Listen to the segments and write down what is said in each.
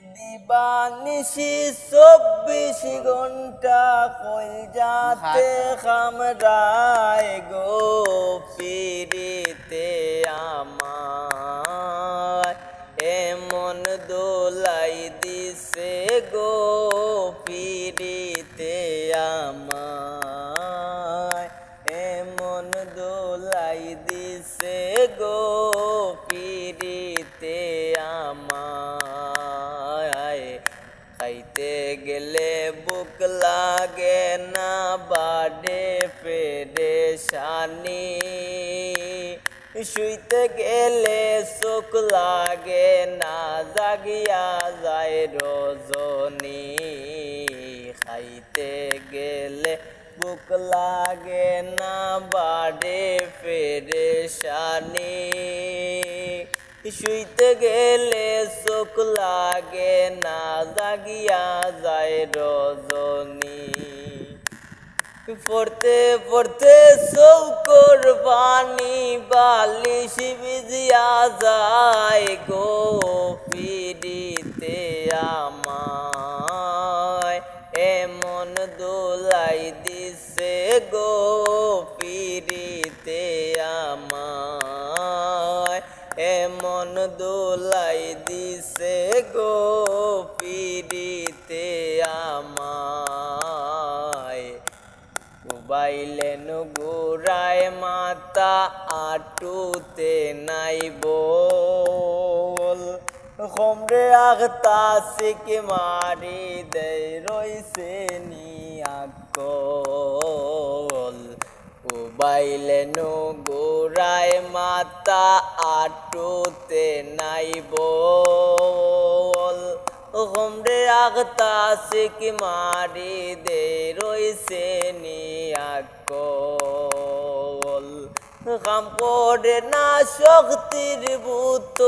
দিবানিশি 24 ঘন্টা কইজাতে খামরায় গো পিরিতে আমার এমন দোলাই দিছে গো পিরিতে আমার এমন দোলাই দিছে গো পিরিতে আমার খাইতে গেলে বুক লাগে না বাড়ে পেরেশানি শুইতে গেলে চোখ লাগে না জাগিয়া যায় রজনী খাইতে গেলে বুক লাগে না বাড়ে পেরেশানি শুইতে গেলে চোখ লাগে না জাগিয়া যায় রজনী পড়তে পড়তে চৌকর পানি বালিশ ভিজিয়া যায় গো পিরিতে আমায় এমন দোলাই দিছে গো পিরিতে আমায় এমন দোলাই দিছে গো পিরিতে আমায় বাইলেন গোড়ায় মাতা আটুতে নাই বল হোমরে আগতা সিকে মারি দেয় রইছে নিয়াকল বাইলেন গোড়ায় মাতা আটুতে নাই বল হোমরে আগতা সিকে মারি দে রইছে নিয়াকল কাম করে না শক্তির বুতল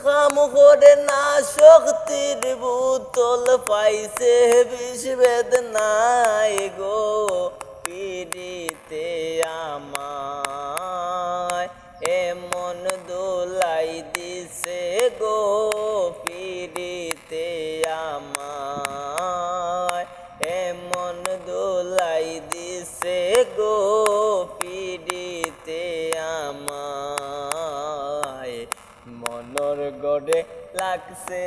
কাম করে না শক্তির বুতল পাইছে বিষ বেদনায় গো পিরিতে আমায় এমন দোলাই দিছে গো পিরিতে আমায় এমন দোলাই দিছে গো পিরিতে আমায় মনর গড়ে লাগছে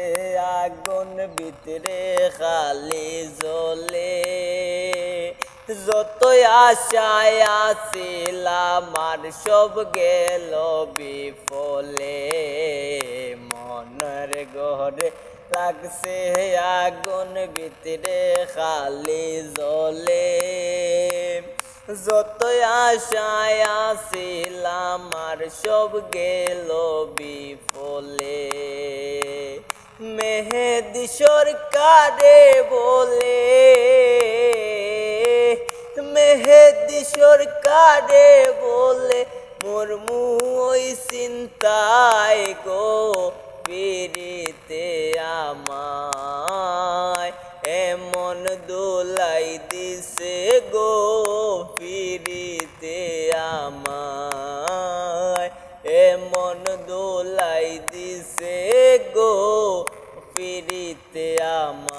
আগুন ভিতরে খালি জ্বলে যতই আশায় আসিলাম আর সব গেল বিফলে মনের ঘরে লাগছে আগুন ভিতরে খালি জ্বলে যতই আশায় আসিলাম আর সব গেল বিফলে মেহেদি সরকারে বলে মেহেদি সরকারে বলে মোর মুই চিন্তায় গো পিরিতে আমায় এমন দোলাই দিছে গো পিরিতে আমায় এমন দোলাই দিছে গো পিরিতে আমায়।